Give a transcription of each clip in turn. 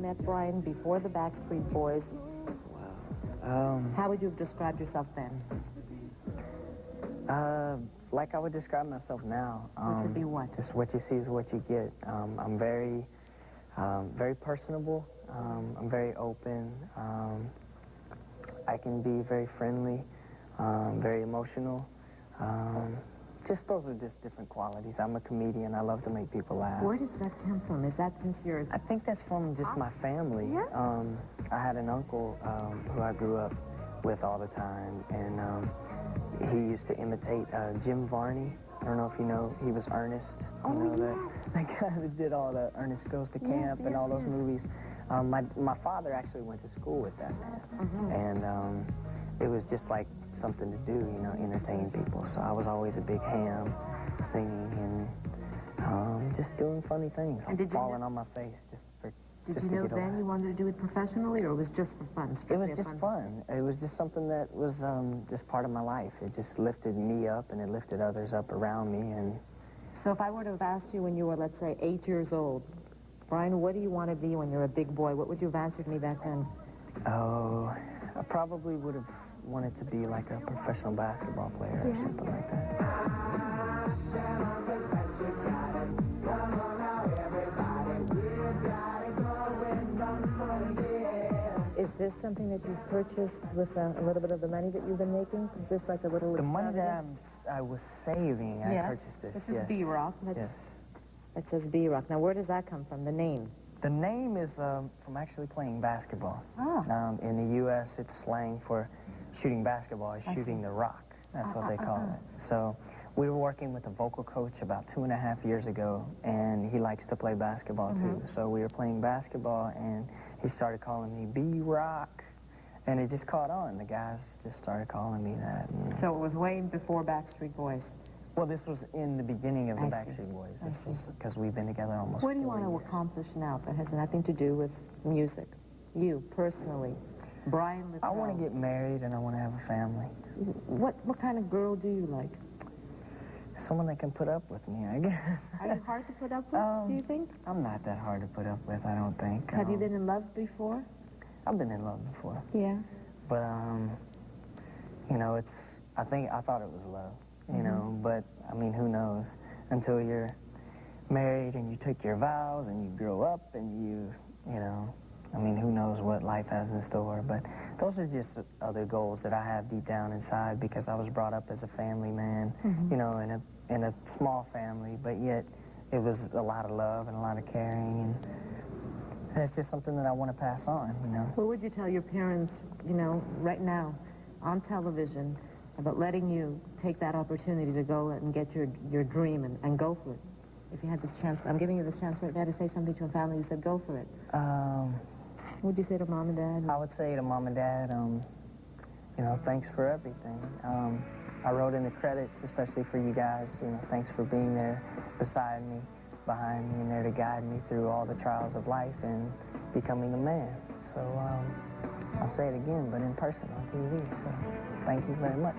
met Brian before the Backstreet Boys, how would you have described yourself then? Like I would describe myself now. Which would be what? Just what you see is what you get. I'm very personable. I'm very open. I can be very friendly, very emotional. Just those are just different qualities. I'm a comedian. I love to make people laugh. Where does that come from? Is that since you're... I think that's from just my family. Yeah? I had an uncle who I grew up with all the time, and he used to imitate Jim Varney. I don't know if you know, he was Ernest. Oh, you know, yes. that guy that did all the Ernest Goes to Camp and all those movies. My father actually went to school with that man, and it was just like something to do, you know, entertain people. So I was always a big ham, singing and just doing funny things, like falling on my face just to Did you know then you wanted to do it professionally, or it was just for fun? It was just fun. It was just something that was just part of my life. It just lifted me up, and it lifted others up around me. And so if I were to have asked you when you were, let's say, 8 years old, Brian, what do you want to be when you're a big boy? What would you have answered me back then? Oh, I probably would have wanted to be like a professional basketball player or something like that. Is this something that you've purchased with a little bit of the money that you've been making? Is this like a little... The money that I was saving, I purchased this. This is B-Rock. Yes. It says B-Rock. Now, where does that come from, the name? The name is from actually playing basketball. Oh. In the U.S., it's slang for shooting basketball, is shooting the rock. That's what they call it. So we were working with a vocal coach about 2.5 years ago, and he likes to play basketball, too. So we were playing basketball, and he started calling me B-Rock, and it just caught on. The guys just started calling me that. So it was way before Backstreet Boys. Well, this was in the beginning of the Backstreet Boys. This was because we've been together almost 4 years. What do you want to accomplish now that has nothing to do with music? You, personally. Brian Littrell. I want to get married, and I want to have a family. What kind of girl do you like? Someone that can put up with me, I guess. Are you hard to put up with, do you think? I'm not that hard to put up with, I don't think. Have you been in love before? I've been in love before. Yeah. But, you know, I thought it was love, you know, but, I mean, who knows? Until you're married and you take your vows and you grow up and you know, I mean, who knows what life has in store, but those are just other goals that I have deep down inside because I was brought up as a family man, you know, in a small family, but yet it was a lot of love and a lot of caring, and it's just something that I want to pass on, you know. What would you tell your parents, you know, right now on television about letting you take that opportunity to go and get your dream and go for it? If you had this chance, I'm giving you this chance right now to say something to a family who said, go for it. What would you say to Mom and Dad? I would say to Mom and Dad, you know, thanks for everything. I wrote in the credits, especially for you guys, you know, thanks for being there beside me, behind me, and there to guide me through all the trials of life and becoming a man. So I'll say it again, but in person on TV. So thank you very much.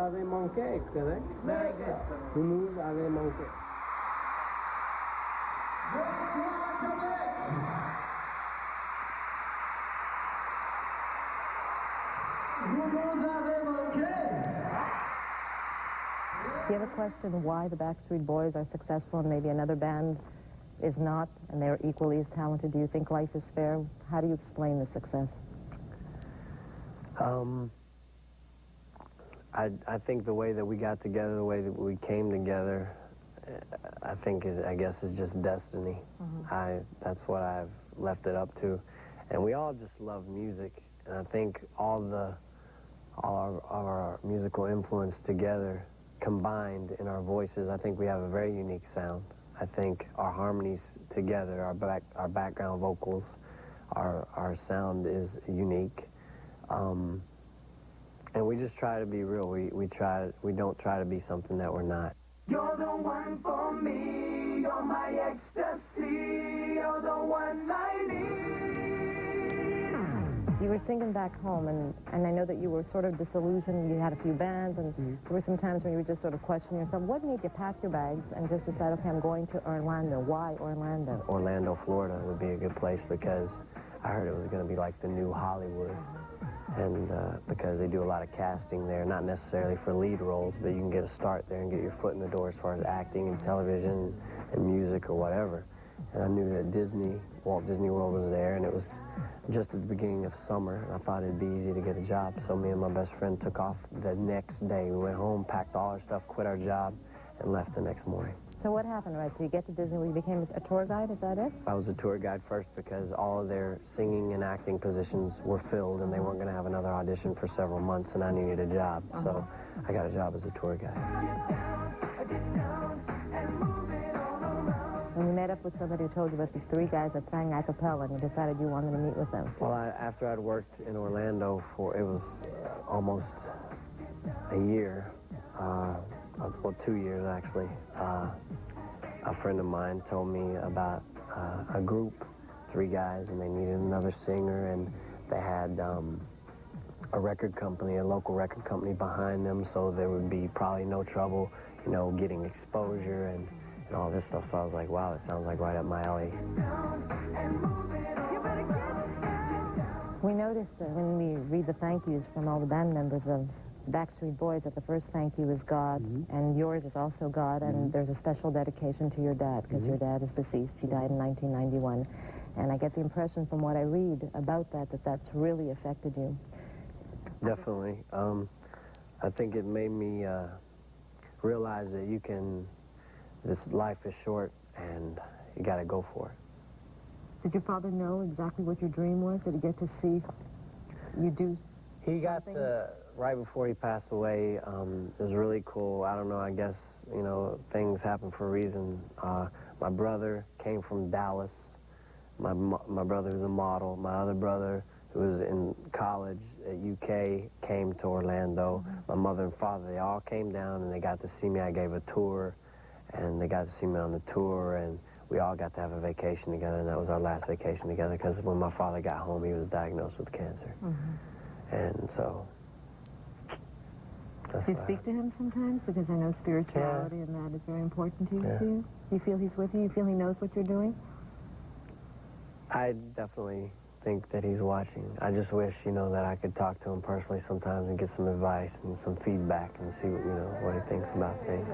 avait manqué, correct? Very good. Toulouse avait manqué. Do you ever question why the Backstreet Boys are successful and maybe another band is not, and they're equally as talented? Do you think life is fair? How do you explain the success? I think the way that we got together, the way that we came together, I guess is just destiny. That's what I've left it up to. And we all just love music, and I think all our musical influence together, combined in our voices, I think we have a very unique sound. I think our harmonies together, our background vocals, our sound is unique. And we just try to be real. We don't try to be something that we're not. You're the one for me, you're my ecstasy, you're the one I need. You were singing back home, and I know that you were sort of disillusioned. You had a few bands, and there were some times when you were just sort of questioning yourself. What made you pack your bags and just decide, okay, I'm going to Orlando? Why Orlando? Orlando, Florida would be a good place because I heard it was going to be like the new Hollywood. And because they do a lot of casting there, not necessarily for lead roles, but you can get a start there and get your foot in the door as far as acting and television and music or whatever. And I knew that Walt Disney World was there, and it was just at the beginning of summer, and I thought it'd be easy to get a job. So me and my best friend took off the next day. We went home, packed all our stuff, quit our job, and left the next morning. So what happened, right? So you get to Disney, you became a tour guide, is that it? I was a tour guide first because all of their singing and acting positions were filled, and they weren't going to have another audition for several months, and I needed a job. So I got a job as a tour guide. When you met up with somebody who told you about these three guys that sang a cappella, and you decided you wanted to meet with them. Well, after I'd worked in Orlando it was almost a year, well, 2 years actually, a friend of mine told me about a group, three guys, and they needed another singer, and they had a record company, a local record company behind them, so there would be probably no trouble, you know, getting exposure and all this stuff. So I was like, wow, it sounds like right up my alley. We noticed that when we read the thank yous from all the band members of Backstreet Boys, that the first thank you is God, and yours is also God, and there's a special dedication to your dad, because your dad is deceased. He died in 1991. And I get the impression from what I read about that that's really affected you. Definitely. I think it made me realize that this life is short, and you got to go for it. Did your father know exactly what your dream was? Did he get to see you do He got right before he passed away, it was really cool. I don't know, I guess, you know, things happen for a reason. My brother came from Dallas. My brother was a model. My other brother, who was in college at UK, came to Orlando. My mother and father, they all came down, and they got to see me. I gave a tour, and they got to see me on the tour, and we all got to have a vacation together, and that was our last vacation together, because when my father got home, he was diagnosed with cancer. And so, that's Do you speak to him sometimes? Because I know spirituality and that is very important to you. Yeah. Do you feel he's with you? You feel he knows what you're doing? I definitely think that he's watching. I just wish, you know, that I could talk to him personally sometimes and get some advice and some feedback and see, you know, what he thinks about things.